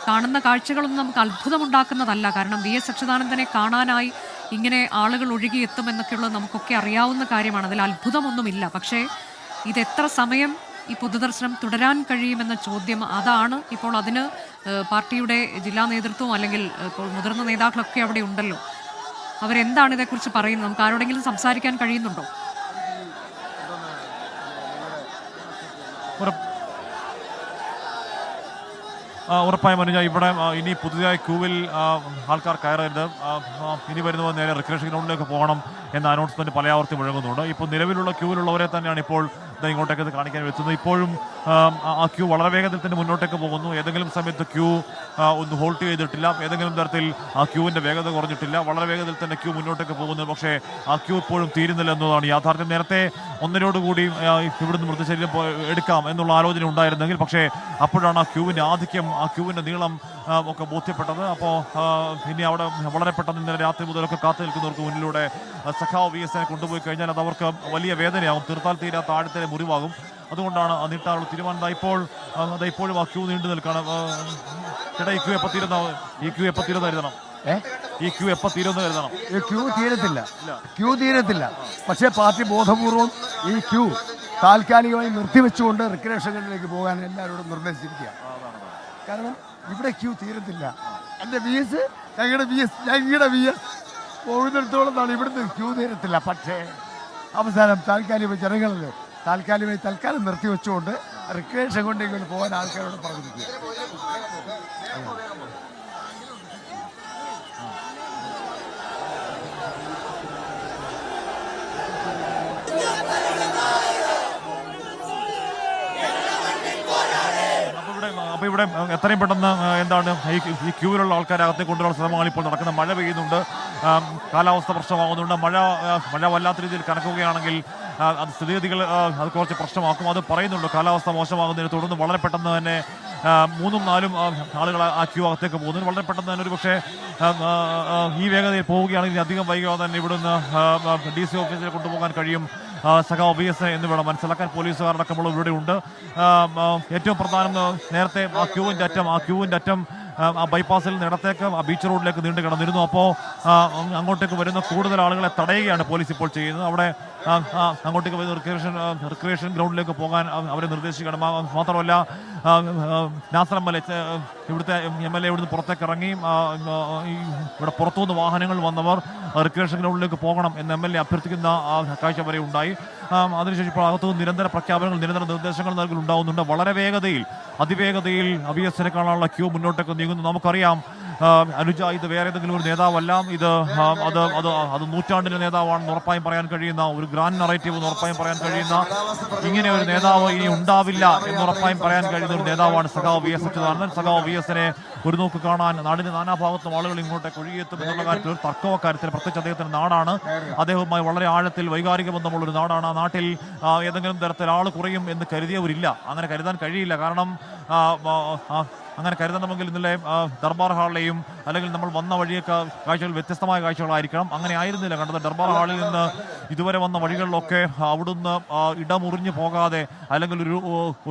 കാണുന്ന കാഴ്ചകളൊന്നും നമുക്ക് അത്ഭുതമുണ്ടാക്കുന്നതല്ല. കാരണം വി എസ് അച്യുതാനന്ദനെ കാണാനായി ഇങ്ങനെ ആളുകൾ ഒഴുകിയെത്തുമെന്നൊക്കെയുള്ളത് നമുക്കൊക്കെ അറിയാവുന്ന കാര്യമാണ്. അതിൽ അത്ഭുതമൊന്നുമില്ല. പക്ഷേ ഇതെത്ര സമയം ഈ പൊതുദർശനം തുടരാൻ കഴിയുമെന്ന ചോദ്യം അതാണ്. ഇപ്പോൾ അതിന് പാർട്ടിയുടെ ജില്ലാ നേതൃത്വവും അല്ലെങ്കിൽ ഇപ്പോൾ മുതിർന്ന നേതാക്കളൊക്കെ അവിടെ ഉണ്ടല്ലോ. അവരെന്താണ് ഇതേക്കുറിച്ച് പറയുന്നത്? നമുക്ക് ആരോടെങ്കിലും സംസാരിക്കാൻ കഴിയുന്നുണ്ടോ? ഉറപ്പായും അനുജ, ഇവിടെ ഇനി പുതുതായി ക്യൂവിൽ ആൾക്കാർ കയറരുത്, ഇനി വരുന്നവർ നേരെ റിക്രിയേഷൻ ഗ്രൗണ്ടിലേക്ക് പോകണം എന്ന അനൗൺസ്മെന്റ് പലയാവർത്തി മുഴങ്ങുന്നുണ്ട്. ഇപ്പോൾ നിലവിലുള്ള ക്യൂവിലുള്ളവരെ തന്നെയാണ് ഇപ്പോൾ ഇങ്ങോട്ടേക്ക് കാണിക്കാൻ വെച്ചത്. ഇപ്പോഴും ആ ക്യൂ വളരെ വേഗത്തിൽ തന്നെ മുന്നോട്ടേക്ക് പോകുന്നു. ഏതെങ്കിലും സമയത്ത് ക്യൂ ഒന്ന് ഹോൾട്ട് ചെയ്തിട്ടില്ല, ഏതെങ്കിലും തരത്തിൽ ആ ക്യൂവിൻ്റെ വേഗത കുറഞ്ഞിട്ടില്ല, വളരെ വേഗത്തിൽ തന്നെ ക്യൂ മുന്നോട്ടേക്ക് പോകുന്നു. പക്ഷേ ആ ക്യൂ ഇപ്പോഴും തീരുന്നില്ല എന്നതാണ് യാഥാർത്ഥ്യം. നേരത്തെ ഒന്നിനോടുകൂടി ഇവിടുന്ന് മൃതശരീരം എടുക്കാം എന്നുള്ള ആലോചന ഉണ്ടായിരുന്നെങ്കിൽ, പക്ഷേ അപ്പോഴാണ് ആ ക്യൂവിൻ്റെ ആധിക്യം, ആ ക്യൂവിൻ്റെ നീളം ഒക്കെ ബോധ്യപ്പെട്ടത്. അപ്പോൾ ഇനി അവിടെ വളരെ പെട്ടെന്ന് ഇന്നലെ രാത്രി മുതലൊക്കെ കാത്തു നിൽക്കുന്നവർക്ക് മുന്നിലൂടെ സഖാവ് വി എസിനെ കൊണ്ടുപോയി കഴിഞ്ഞാൽ അത് അവർക്ക് വലിയ വേദനയാകും, തീർത്താൽ തീരാത്ത ആഴത്തിലെ മുറിവാകും. അതുകൊണ്ടാണ് നീട്ടാനുള്ള തീരുമാനം. ഇപ്പോഴും ആ ക്യൂ നീണ്ടു നിൽക്കണം. ചേട്ടാ, ഈ ക്യൂ എപ്പോൾ തീരുന്ന കരുതണം? ഈ ക്യൂ എപ്പോൾ തീരുമെന്ന് കരുതണം? ഈ ക്യൂ തീരത്തില്ല. പക്ഷേ പാർട്ടി ബോധപൂർവം ഈ ക്യൂ താൽക്കാലികമായി നിർത്തിവെച്ചുകൊണ്ട് റിക്രിയേഷനിലേക്ക് പോകാൻ എല്ലാവരോടും നിർദ്ദേശിച്ചിരിക്കുക. കാരണം ഇവിടെ ക്യൂ തീരത്തില്ല. എൻ്റെ ഞങ്ങളുടെ വി എസ് പോകുന്നിടത്തോളം നാളെ ഇവിടുന്ന് ക്യൂ തീരത്തില്ല. പക്ഷേ അവസാനം തൽക്കാലം നിർത്തിവെച്ചുകൊണ്ട് റിക്രിയേഷൻ കൊണ്ടെങ്കിലും പോകാൻ ആൾക്കാരോട് പറഞ്ഞിരിക്കുക. അപ്പോൾ ഇവിടെ എത്രയും പെട്ടെന്ന് എന്താണ് ഈ ക്യൂവിലുള്ള ആൾക്കാരെ അകത്തേക്ക് കൊണ്ടുവരാൻ ശ്രമങ്ങൾ ഇപ്പോൾ നടക്കുന്ന. മഴ പെയ്യുന്നുണ്ട്, കാലാവസ്ഥ പ്രശ്നമാകുന്നുണ്ട്. മഴ വല്ലാത്ത രീതിയിൽ കനക്കുകയാണെങ്കിൽ അത് സ്ഥിതിഗതികൾ അത് കുറച്ച് പ്രശ്നമാക്കും. അത് പറയുന്നുണ്ട്. കാലാവസ്ഥ മോശമാകുന്നതിനെ തുടർന്ന് വളരെ പെട്ടെന്ന് തന്നെ 3-4 ആളുകൾ ആ ക്യൂ അകത്തേക്ക് പോകുന്നു. വളരെ പെട്ടെന്ന് തന്നെ ഒരു പക്ഷേ ഈ വേഗതയിൽ പോവുകയാണെങ്കിൽ അധികം വൈകാതെ തന്നെ ഇവിടുന്ന് DC ഓഫീസിൽ കൊണ്ടുപോകാൻ കഴിയും സഖാവ് വി എസ് എന്ന് വേണം മനസ്സിലാക്കാൻ. പോലീസുകാരടക്കമുള്ള ഇവിടെ ഉണ്ട്. ഏറ്റവും പ്രധാനം നേരത്തെ ആ ക്യൂവിൻ്റെ അറ്റം ആ ബൈപ്പാസിൽ നിടത്തേക്ക് ആ ബീച്ച് റോഡിലേക്ക് നീണ്ടു കിടന്നിരുന്നു. അപ്പോൾ അങ്ങോട്ടേക്ക് വരുന്ന കൂടുതൽ ആളുകളെ തടയുകയാണ് പോലീസ് ഇപ്പോൾ ചെയ്യുന്നത്. അവിടെ അങ്ങോട്ടേക്ക് വരുന്ന റിക്രിയേഷൻ ഗ്രൗണ്ടിലേക്ക് പോകാൻ അവരെ നിർദ്ദേശിക്കണം. മാത്രമല്ല നാസർ MLA ഇവിടുത്തെ MLA ഇവിടുന്ന് പുറത്തേക്ക് ഇറങ്ങി ഇവിടെ പുറത്തുനിന്ന് വാഹനങ്ങൾ വന്നവർ റിക്രിയേഷൻ ഗ്രൗണ്ടിലേക്ക് പോകണം എന്ന് MLA അഭ്യർത്ഥിക്കുന്ന കാഴ്ച വരെ ഉണ്ടായി. അതിനുശേഷം ഇപ്പോൾ അകത്തുനിന്ന് നിരന്തര പ്രഖ്യാപനങ്ങൾ, നിരന്തര നിർദ്ദേശങ്ങൾ ഉണ്ടാവുന്നുണ്ട്. വളരെ അതിവേഗതയിൽ VS-നെ കാണാനുള്ള ക്യൂ മുന്നോട്ടേക്ക് നീങ്ങുന്നു. നമുക്കറിയാം അനുജ, ഇത് വേറെ ഏതെങ്കിലും ഒരു നേതാവല്ല. അത് നൂറ്റാണ്ടിലെ നേതാവാണെന്ന് ഉറപ്പായും പറയാൻ കഴിയുന്ന, ഒരു ഗ്രാൻഡ് നറേറ്റീവ് എന്ന് ഉറപ്പായും പറയാൻ കഴിയുന്ന, ഇങ്ങനെ ഒരു നേതാവ് ഇനി ഉണ്ടാവില്ല എന്ന് ഉറപ്പായും പറയാൻ കഴിയുന്ന ഒരു നേതാവാണ് സഖാവ് വി എസ് അച്യുതാനന്ദൻ. സഖാവ് വി എസിനെ ഒരു നോക്ക് കാണാൻ നാടിന്റെ നാനാഭാഗത്തും ആളുകൾ ഇങ്ങോട്ടേക്ക് ഒഴുകിയെത്തും എന്നുള്ള കാര്യത്തിൽ ഒരു തർക്കവക്കാര്യത്തിൽ, പ്രത്യേകിച്ച് അദ്ദേഹത്തിന്റെ നാടാണ്, അദ്ദേഹവുമായി വളരെ ആഴത്തിൽ വൈകാരിക ബന്ധമുള്ളൊരു നാടാണ്. ആ നാട്ടിൽ ഏതെങ്കിലും തരത്തിൽ ആൾ കുറയും എന്ന് കരുതിയവരില്ല. അങ്ങനെ കരുതാൻ കഴിയില്ല. കാരണം അങ്ങനെ കരുതണമെങ്കിൽ ഇന്നലെ ദർബാർ ഹാളിലെയും അല്ലെങ്കിൽ നമ്മൾ വന്ന വഴിയൊക്കെ കാഴ്ചകൾ വ്യത്യസ്തമായ കാഴ്ചകളായിരിക്കണം. അങ്ങനെ ആയിരുന്നില്ല കണ്ടത്. ദർബാർ ഹാളിൽ നിന്ന് ഇതുവരെ വന്ന വഴികളിലൊക്കെ അവിടുന്ന് ഇടമുറിഞ്ഞു പോകാതെ അല്ലെങ്കിൽ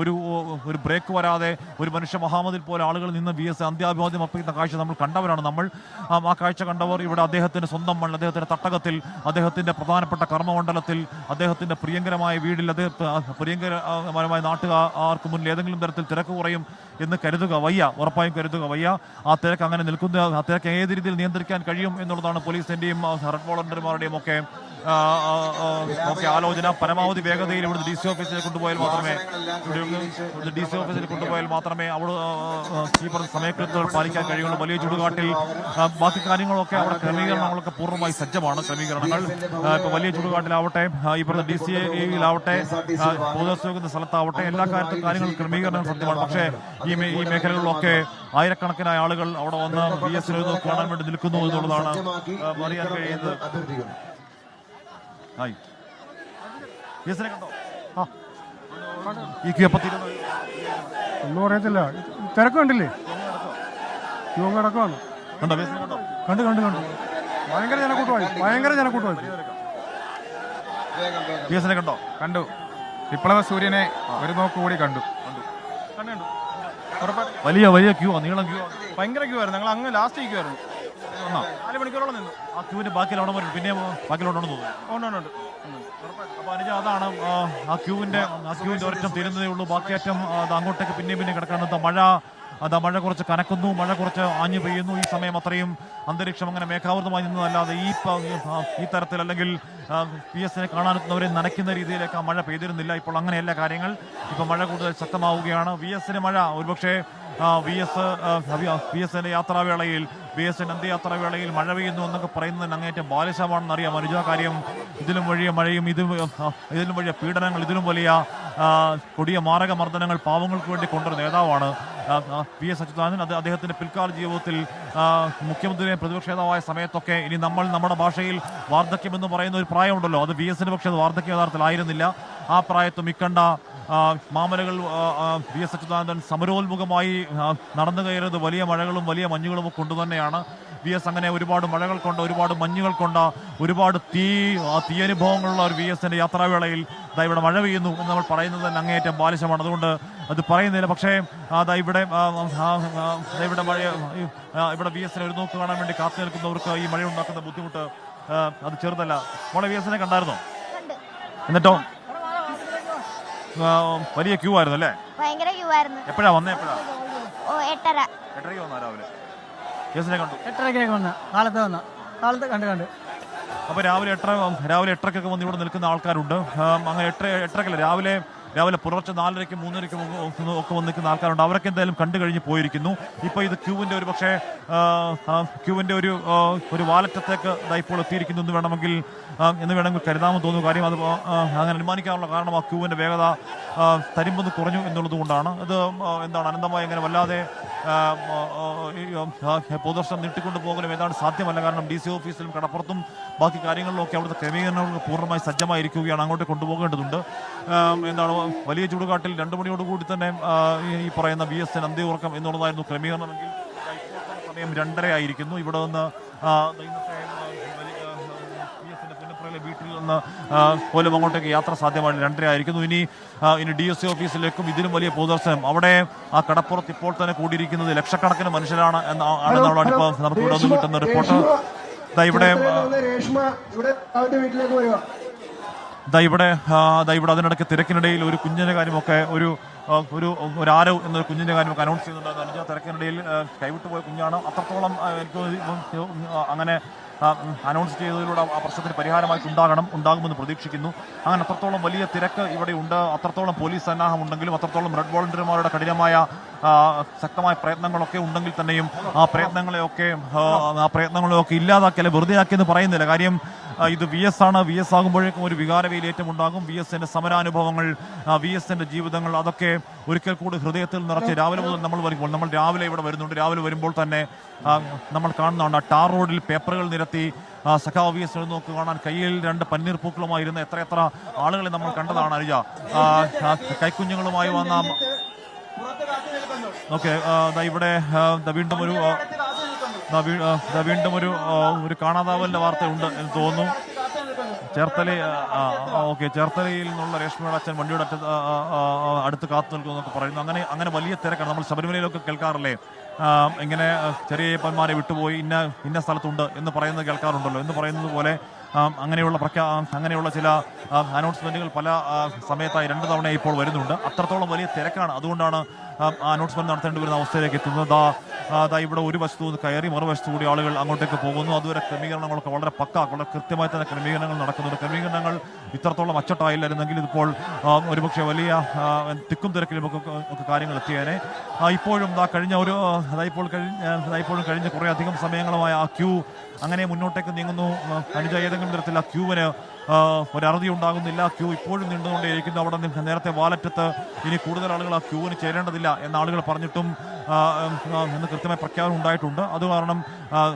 ഒരു ബ്രേക്ക് വരാതെ ഒരു മനുഷ്യ മഹാമതിൽ പോലെ ആളുകൾ നിന്ന് VS അന്ത്യാഭിവാദ്യം അർപ്പിക്കുന്ന കാഴ്ച നമ്മൾ കണ്ടവരാണ്. നമ്മൾ ആ കാഴ്ച കണ്ടവർ ഇവിടെ അദ്ദേഹത്തിൻ്റെ സ്വന്തം മണ്ണിൽ, അദ്ദേഹത്തിൻ്റെ തട്ടകത്തിൽ, അദ്ദേഹത്തിൻ്റെ പ്രധാനപ്പെട്ട കർമ്മമണ്ഡലത്തിൽ, അദ്ദേഹത്തിൻ്റെ പ്രിയങ്കരമായ വീടിൽ, പ്രിയങ്കരമായ നാട്ടുകാർക്ക് മുന്നിൽ ഏതെങ്കിലും തരത്തിൽ തിരക്ക് കുറയും എന്ന് ഉറപ്പായും കരുതുക വയ്യ. ആ തിരക്ക് അങ്ങനെ നിൽക്കുന്ന, ആ തിരക്ക് ഏത് രീതിയിൽ നിയന്ത്രിക്കാൻ കഴിയും എന്നുള്ളതാണ് പോലീസിൻ്റെയും റെഡ് വോളണ്ടിയർമാരുടെയും ഒക്കെ ആലോചന. പരമാവധി വേഗതയിൽ ഇവിടുന്ന് DC ഓഫീസിൽ കൊണ്ടുപോയാൽ മാത്രമേ അവിടെ ഈ പറഞ്ഞ സമയക്രമങ്ങൾ പാലിക്കാൻ കഴിയുള്ളൂ. വലിയ ചുടുകാട്ടിൽ ബാക്കി കാര്യങ്ങളൊക്കെ അവിടെ ക്രമീകരണങ്ങളൊക്കെ പൂർണ്ണമായി സജ്ജമാണ്. ക്രമീകരണങ്ങൾ ഇപ്പോൾ വലിയ ചുടുകാട്ടിലാവട്ടെ, ഈ പറഞ്ഞ DCAയിലാവട്ടെ, പൊതുവെക്കുന്ന സ്ഥലത്താവട്ടെ, എല്ലാ കാര്യങ്ങളും ക്രമീകരണങ്ങൾ സജ്ജമാണ്. പക്ഷേ ഈ മേഖലകളിലൊക്കെ ആയിരക്കണക്കിനായ ആളുകൾ അവിടെ വന്ന് VS-നെ കാണാൻ വേണ്ടി നിൽക്കുന്നു എന്നുള്ളതാണ് അറിയാൻ കഴിയുന്നത്. ഒന്നും അറിയത്തില്ല. തിരക്ക് കണ്ടില്ലേ? കിടക്കുവാണ്. കണ്ടു. ഭയങ്കര ജനക്കൂട്ടമായി. കണ്ടോ? കണ്ടു. വിപ്ലവ സൂര്യനെ ഒരു നോക്ക് കൂടി കണ്ടു. വലിയ ക്യൂ നീളം ക്യൂ ഭയങ്കര ക്യൂ ആയിരുന്നു. ഞങ്ങൾ അങ്ങ് ലാസ്റ്റ് ക്യൂ ആയിരുന്നു. 4 മണിക്കൂറോളം നിന്നു. ആ ക്യൂവിന്റെ ബാക്കിലോണം വരും പിന്നെ ബാക്കിലോട്ടാണ് തോന്നുന്നു. ഉണ്ട്. അപ്പോൾ അനുജ അതാണ് ആ ക്യൂവിന്റെ ഒരറ്റം തീരുന്നതേ ഉള്ളൂ. ബാക്കിയറ്റം അത് അങ്ങോട്ടേക്ക് പിന്നെ കിടക്കാണ്. മഴ കുറച്ച് കനക്കുന്നു, മഴ കുറച്ച് ആഞ്ഞു പെയ്യുന്നു. ഈ സമയം അത്രയും അന്തരീക്ഷം അങ്ങനെ മേഘാവൃതമായി നിന്നതല്ലാതെ ഈ തരത്തിൽ അല്ലെങ്കിൽ PS കാണാനെത്തുന്നവരെ നനയ്ക്കുന്ന രീതിയിലേക്ക് ആ മഴ പെയ്തിരുന്നില്ല. ഇപ്പോൾ അങ്ങനെയല്ല കാര്യങ്ങൾ. ഇപ്പോൾ മഴ കൂടുതൽ ശക്തമാവുകയാണ്. VS മഴ ഒരുപക്ഷെ VS യാത്രാവേളയിൽ VS അന്ത്യയാത്രാവേളയിൽ മഴ പെയ്യുന്നു എന്നൊക്കെ പറയുന്നതിന് അങ്ങേറ്റം ബാലിശമാണെന്ന് അറിയാം അനുജ. കാര്യം ഇതിലും വലിയ മഴയും ഇതിലും വലിയ പീഡനങ്ങൾ, ഇതിലും വലിയ കൊടിയ മാരകമർദ്ദനങ്ങൾ പാവങ്ങൾക്ക് വേണ്ടി കൊണ്ടൊരു നേതാവാണ് PS അച്യുതാനന്ദൻ. അദ്ദേഹത്തിന്റെ പിൽക്കാല ജീവിതത്തിൽ മുഖ്യമന്ത്രിയെ പ്രതിപക്ഷ നേതാവായ സമയത്തൊക്കെ ഇനി നമ്മുടെ ഭാഷയിൽ വാർദ്ധക്യം എന്ന് പറയുന്ന ഒരു പ്രായമുണ്ടല്ലോ, അത് VS പക്ഷേ അത് വാർദ്ധക്യ യഥാർത്ഥത്തിലായിരുന്നില്ല. ആ പ്രായത്തും ഇക്കണ്ട മാമലകൾ PS അച്യുതാനന്ദൻ സമരോന്മുഖമായി നടന്നു കയറുന്നത് വലിയ മഴകളും വലിയ മഞ്ഞുകളും കൊണ്ടുതന്നെയാണ്. VS അങ്ങനെ ഒരുപാട് മഴകൾ കൊണ്ട്, ഒരുപാട് മഞ്ഞുകൾ കൊണ്ട്, ഒരുപാട് തീയനുഭവങ്ങളുള്ള ഒരു VSന്റെ യാത്രാവേളയിൽ ഇവിടെ മഴ പെയ്യുന്നു എന്ന് നമ്മൾ പറയുന്നത് തന്നെ അങ്ങേയറ്റം ബാലിശമാണ്. അതുകൊണ്ട് അത് പറയുന്നില്ല. പക്ഷേ ഇവിടെ മഴ ഇവിടെ VSനെ ഒരു നോക്ക് കാണാൻ വേണ്ടി കാത്തു നിൽക്കുന്നവർക്ക് ഈ മഴ ഉണ്ടാക്കുന്ന ബുദ്ധിമുട്ട് അത് ചെറുതല്ല. മോളെ VSനെ കണ്ടായിരുന്നോ? എന്നിട്ടോ വലിയ ക്യൂ ആയിരുന്നു അല്ലേ? ഭയങ്കര ക്യൂ ആയിരുന്നു. എപ്പോഴാ വന്നേ? 8:30 വന്നാ രാവിലെ കേസിനെ കണ്ടു? 8:30 വന്ന കാലത്ത് കണ്ട്. അപ്പോൾ രാവിലെ 8:30 വന്ന് ഇവിടെ നിൽക്കുന്ന ആൾക്കാരുണ്ട്. അങ്ങനെ 8:30 രാവിലെ പുലർച്ചെ 4:30 3:30 ഒക്കെ വന്ന് നിൽക്കുന്ന ആൾക്കാരുണ്ട്. അവരൊക്കെ എന്തായാലും കണ്ടു കഴിഞ്ഞ് പോയിരിക്കുന്നു. ഇപ്പോൾ ഇത് ക്യൂവിൻ്റെ ഒരു പക്ഷേ ക്യൂവിൻ്റെ ഒരു വാലറ്റത്തേക്ക് ഇപ്പോൾ എത്തിയിരിക്കുന്നു എന്ന് വേണമെങ്കിൽ കരുതാമെന്ന് തോന്നുന്നു. കാര്യം അത് അങ്ങനെ അനുമാനിക്കാനുള്ള കാരണം ആ ക്യൂവിൻ്റെ വേഗത തരിമ്പൊന്ന് കുറഞ്ഞു എന്നുള്ളത് കൊണ്ടാണ്. അത് അനന്തമായി അങ്ങനെ വല്ലാതെ പൊതുദർശനം നീട്ടിക്കൊണ്ട് പോകലും ഏതാണ്ട് സാധ്യമല്ല. കാരണം DC ഓഫീസിലും കടപ്പുറത്തും ബാക്കി കാര്യങ്ങളിലൊക്കെ അവിടുത്തെ ക്രമീകരണങ്ങൾ പൂർണ്ണമായി സജ്ജമായിരിക്കുകയാണ്. അങ്ങോട്ട് കൊണ്ടുപോകേണ്ടതുണ്ട്. വലിയ ചുടുകാട്ടിൽ 2 മണിയോടുകൂടി തന്നെ ഈ പറയുന്ന VSന് അന്ത്യോർക്കം എന്നുള്ളതായിരുന്നു ക്രമീകരണമെങ്കിൽ സമയം 2:30 ആയിരിക്കുന്നു. ഇവിടെ നിന്ന് ഇന്നത്തെ VSന്റെ പുന്നപ്രയിലെ വീട്ടിൽ നിന്ന് പോലും അങ്ങോട്ടേക്ക് യാത്ര സാധ്യമായി 2:30 ആയിരിക്കുന്നു. ഇനി DSC ഓഫീസിലേക്കും ഇതിലും വലിയ പൊതുദർശനം. അവിടെ ആ കടപ്പുറത്ത് ഇപ്പോൾ തന്നെ കൂടിയിരിക്കുന്നത് ലക്ഷക്കണക്കിന് മനുഷ്യരാണ് ആണെന്നാണ് ഇപ്പോൾ നമുക്ക് ഇവിടെ നിന്ന് കിട്ടുന്ന റിപ്പോർട്ട്. ഇവിടെ അതിനിടയ്ക്ക് തിരക്കിനിടയിൽ ഒരു കുഞ്ഞിന്റെ കാര്യമൊക്കെ ഒരു ആരവ് എന്നൊരു കുഞ്ഞിന്റെ കാര്യമൊക്കെ അനൗൺസ് ചെയ്യുന്നുണ്ടായിരുന്നു. അനുജ തിരക്കിനിടയിൽ കൈവിട്ടു പോയ കുഞ്ഞാണ്. അത്രത്തോളം എനിക്ക് അങ്ങനെ അനൗൺസ് ചെയ്തതിലൂടെ ആ പ്രശ്നത്തിന് പരിഹാരമായി ഉണ്ടാകുമെന്ന് പ്രതീക്ഷിക്കുന്നു. അങ്ങനെ അത്രത്തോളം വലിയ തിരക്ക് ഇവിടെ ഉണ്ട്. അത്രത്തോളം പോലീസ് സന്നാഹം ഉണ്ടെങ്കിലും, അത്രത്തോളം റെഡ് വോളണ്ടിയർമാരുടെ കഠിനമായ ശക്തമായ പ്രയത്നങ്ങളൊക്കെ ഉണ്ടെങ്കിൽ തന്നെയും ആ പ്രയത്നങ്ങളെയൊക്കെ ഇല്ലാതാക്കിയാലും വെറുതെ ആക്കിയെന്ന് പറയുന്നില്ല. കാര്യം ഇത് VS ആണ്. VS ആകുമ്പോഴേക്കും ഒരു വികാരവേലിയേറ്റം ഉണ്ടാകും. VSന്റെ സമരാനുഭവങ്ങൾ, VSന്റെ ജീവിതങ്ങൾ അതൊക്കെ ഒരിക്കൽ കൂടി ഹൃദയത്തിൽ നിറച്ച് രാവിലെ മുതൽ നമ്മൾ രാവിലെ ഇവിടെ വരുന്നുണ്ട്. രാവിലെ വരുമ്പോൾ തന്നെ നമ്മൾ കാണുന്നതാണ് ടാർ റോഡിൽ പേപ്പറുകൾ നിരത്തി സഖാവ് VS നോക്ക് കാണാൻ കയ്യിൽ 2 പന്നീർ പൂക്കളുമായിരുന്ന എത്ര ആളുകളെ നമ്മൾ കണ്ടതാണ് അനുജ. കൈക്കുഞ്ഞുങ്ങളുമായി വന്ന ഇവിടെ വീണ്ടും ഒരു കാണാതാവലിന്റെ വാർത്തയുണ്ട് എന്ന് തോന്നുന്നു. ചേർത്തലയിൽ നിന്നുള്ള രേഷ്മയുടെ അച്ഛൻ വണ്ടിയുടെ അടുത്ത് കാത്തു നിൽക്കുമെന്നൊക്കെ പറയുന്നു. അങ്ങനെ വലിയ തിരക്കാണ്. നമ്മൾ ശബരിമലയിലൊക്കെ കേൾക്കാറില്ലേ, ഇങ്ങനെ ചെറിയ അയ്യപ്പന്മാരെ വിട്ടുപോയി ഇന്ന സ്ഥലത്തുണ്ട് എന്ന് പറയുന്നത് കേൾക്കാറുണ്ടല്ലോ. എന്ന് പറയുന്നത് പോലെ അങ്ങനെയുള്ള ചില അനൗൺസ്മെന്റുകൾ പല സമയത്തായി 2 തവണ ഇപ്പോൾ വരുന്നുണ്ട്. അത്രത്തോളം വലിയ തിരക്കാണ്. അതുകൊണ്ടാണ് അനൗൺസ്മെന്റ് നടത്തേണ്ടി വരുന്ന അവസ്ഥയിലേക്ക് എത്തുന്നത്. ഇവിടെ ഒരു വശത്തു നിന്ന് കയറി മറുവശത്തു കൂടി ആളുകൾ അങ്ങോട്ടേക്ക് പോകുന്നു. അതുവരെ ക്രമീകരണങ്ങളൊക്കെ വളരെ വളരെ കൃത്യമായി തന്നെ ക്രമീകരണങ്ങൾ നടക്കുന്നുണ്ട്. ക്രമീകരണങ്ങൾ ഇത്രത്തോളം അച്ചട്ടായില്ലായിരുന്നെങ്കിൽ ഇതിപ്പോൾ ഒരുപക്ഷെ വലിയ തിക്കും തിരക്കിലും ഒക്കെ കാര്യങ്ങൾ എത്തിയേനെ. ഇപ്പോഴും കഴിഞ്ഞ കുറേ അധികം സമയങ്ങളുമായ ആ ക്യൂ അങ്ങനെ മുന്നോട്ടേക്ക് നീങ്ങുന്നു. അനുജ ഏതെങ്കിലും തരത്തിൽ ആ ക്യൂവിന് ഒരറുതി ഉണ്ടാകുന്നില്ല. ക്യൂ ഇപ്പോഴും നീണ്ടുകൊണ്ടേയിരിക്കുന്നു. അവിടെ നേരത്തെ വാലറ്റത്ത് ഇനി കൂടുതൽ ആളുകൾ ആ ക്യൂവിന് ചേരേണ്ടതില്ല എന്ന ആളുകൾ പറഞ്ഞിട്ടും എന്ന് കൃത്യമായ പ്രഖ്യാപനം ഉണ്ടായിട്ടുണ്ട്. അത് കാരണം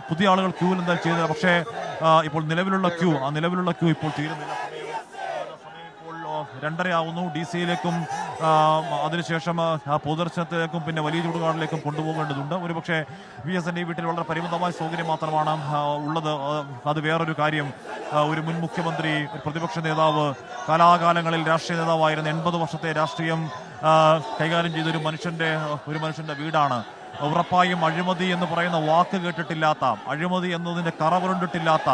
പുതിയ ആളുകൾ ക്യൂവിൽ എന്തായാലും ചെയ്യുന്നില്ല. പക്ഷേ ഇപ്പോൾ നിലവിലുള്ള ക്യൂ ഇപ്പോൾ തീരുന്നില്ല. 2:30 ആവുന്നു. DC-യിലേക്കും അതിനുശേഷം പൊതുദർശനത്തിലേക്കും പിന്നെ വലിയ ചുടുകാടിലേക്കും കൊണ്ടുപോകേണ്ടതുണ്ട്. ഒരുപക്ഷെ VSന്റെ വീട്ടിൽ വളരെ പരിമിതമായ സൗകര്യം മാത്രമാണ് ഉള്ളത്. അത് വേറൊരു കാര്യം. ഒരു മുൻ മുഖ്യമന്ത്രി, ഒരു പ്രതിപക്ഷ നേതാവ്, കാലാകാലങ്ങളിൽ രാഷ്ട്രീയ നേതാവായിരുന്ന 80 വർഷത്തെ രാഷ്ട്രീയം കൈകാര്യം ചെയ്ത ഒരു മനുഷ്യന്റെ വീടാണ്. ഉറപ്പായും അഴിമതി എന്ന് പറയുന്ന വാക്ക് കേട്ടിട്ടില്ലാത്ത, അഴിമതി എന്നതിൻ്റെ കറപുരണ്ടിട്ടില്ലാത്ത,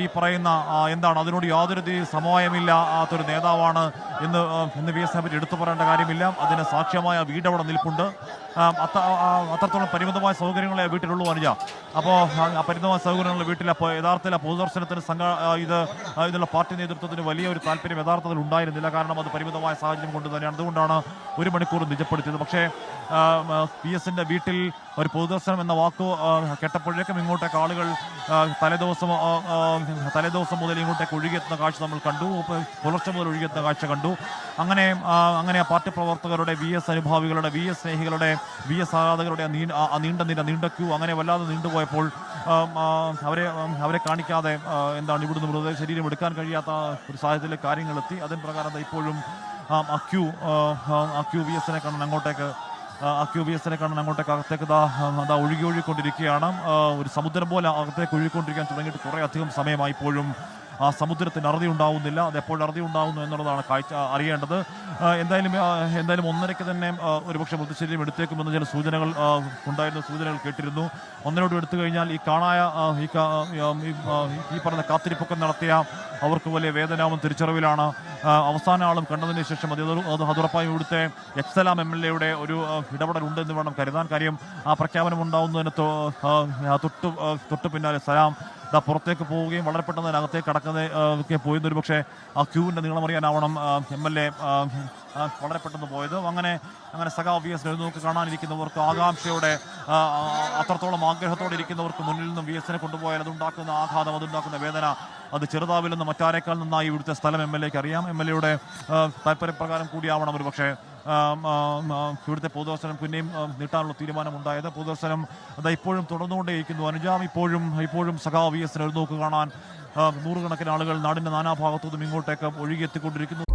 ഈ പറയുന്ന എന്താണ് അതിനോട് യാതൊരു സമവായമില്ലാത്തൊരു നേതാവാണ് ഇന്ന് VSനെ പറ്റി എടുത്തു പറയേണ്ട കാര്യമില്ല. അതിന് സാക്ഷ്യമായ വീട് അവിടെ നിൽപ്പുണ്ട്. അത്രത്തോളം പരിമിതമായ സൗകര്യങ്ങളെ വീട്ടിലുള്ളൂ അനുജ. അപ്പോൾ ആ പരിമിതമായ സൗകര്യങ്ങളുടെ വീട്ടിൽ അപ്പോൾ യഥാർത്ഥത്തിൽ പൊതുദർശനത്തിന് ഇതിനുള്ള പാർട്ടി നേതൃത്വത്തിന് വലിയ ഒരു താല്പര്യം യഥാർത്ഥത്തിൽ ഉണ്ടായിരുന്നില്ല. കാരണം അത് പരിമിതമായ സാഹചര്യം കൊണ്ട് തന്നെയാണ്. അതുകൊണ്ടാണ് 1 മണിക്കൂർ നിജപ്പെടുത്തിയത്. പക്ഷേ VSന്റെ വീട്ടിൽ ഒരു പൊതുദർശനം എന്ന വാക്ക് കേട്ടപ്പോഴേക്കും ഇങ്ങോട്ടേക്ക് ആളുകൾ തലേദിവസം മുതൽ ഇങ്ങോട്ടേക്ക് ഒഴുകിയെത്തുന്ന കാഴ്ച നമ്മൾ കണ്ടു. പുലർച്ചെ മുതൽ ഒഴുകിയെത്തുന്ന കാഴ്ച കണ്ടു. അങ്ങനെ പാർട്ടി പ്രവർത്തകരുടെ, VS അനുഭാവികളുടെ, VS സ്നേഹികളുടെ, VS ആരാധകരുടെ നീണ്ട ക്യൂ അങ്ങനെ വല്ലാതെ നീണ്ടുപോയപ്പോൾ അവരെ കാണിക്കാതെ എന്താണ് ഇവിടുന്ന് മൃതദേഹ ശരീരം എടുക്കാൻ കഴിയാത്ത ഒരു സാഹചര്യത്തിലെ കാര്യങ്ങളെത്തി. അതിന് പ്രകാരം ഇപ്പോഴും VSനെ കാണാൻ അങ്ങോട്ടേക്ക് അകത്തേക്ക് ഒഴുകിക്കൊണ്ടിരിക്കുകയാണ്. ഒരു സമുദ്രം പോലെ അകത്തേക്ക് ഒഴുകിക്കൊണ്ടിരിക്കാൻ തുടങ്ങിയിട്ട് കുറേ അധികം സമയമായി. ഇപ്പോഴും ആ സമുദ്രത്തിന് അറുതി ഉണ്ടാവുന്നില്ല. അതെപ്പോൾ അറുതി ഉണ്ടാവുന്നു എന്നുള്ളതാണ് അറിയേണ്ടത്. എന്തായാലും 1:30 തന്നെ ഒരുപക്ഷെ മൃതശരീരം എടുത്തേക്കുമെന്ന് ചില സൂചനകൾ കേട്ടിരുന്നു. 1:00 എടുത്തു കഴിഞ്ഞാൽ ഈ പറഞ്ഞ കാത്തിരിപ്പൊക്കെ നടത്തിയ അവർക്ക് വലിയ വേദനാവും തിരിച്ചറിവിലാണ്. അവസാന ആളും കണ്ടതിന് ശേഷം അത് ഉറപ്പായും ഇവിടുത്തെ എക്സലാം MLAയുടെ ഒരു ഇടപെടലുണ്ടെന്ന് വേണം കരുതാൻ. കാര്യം ആ പ്രഖ്യാപനം ഉണ്ടാവുന്നതിന് തൊട്ട് പിന്നാലെ സലാം പുറത്തേക്ക് പോവുകയും വളരെ പെട്ടെന്ന് അതിനകത്തേക്ക് കടക്കുന്നതൊക്കെ പോയെന്നൊരു പക്ഷേ ആ ക്യൂവിൻ്റെ നീളം അറിയാനാവണം MLA വളരെ പെട്ടെന്ന് പോയത്. അങ്ങനെ സഖാവ് VS എഴുന്നോക്ക് കാണാനിരിക്കുന്നവർക്ക് ആകാംക്ഷയോടെ, അത്രത്തോളം ആഗ്രഹത്തോടെ ഇരിക്കുന്നവർക്ക് മുന്നിൽ നിന്നും VSനെ കൊണ്ടുപോയാൽ അതുണ്ടാക്കുന്ന ആഘാതം, അതുണ്ടാക്കുന്ന വേദന അത് ചെറുതാവില്ലെന്ന് മറ്റാരേക്കാൾ നന്നായി ഇവിടുത്തെ സ്ഥലം MLAക്ക് അറിയാം. MLAയുടെ താല്പര്യപ്രകാരം കൂടിയാവണം ഒരു പക്ഷേ ഇവിടുത്തെ പൊതുദർശനം പിന്നെയും നീട്ടാനുള്ള തീരുമാനമുണ്ടായത്. പൊതുദർശനം ഇപ്പോഴും തുടർന്നുകൊണ്ടേയിരിക്കുന്നു അനുജ. ഇപ്പോഴും സഖാവ് VSനെ എഴുന്നോക്ക് കാണാൻ നൂറുകണക്കിന് ആളുകൾ നാടിൻ്റെ നാനാഭാഗത്തുനിന്നും ഇങ്ങോട്ടേക്ക് ഒഴുകിയെത്തിക്കൊണ്ടിരിക്കുന്നു.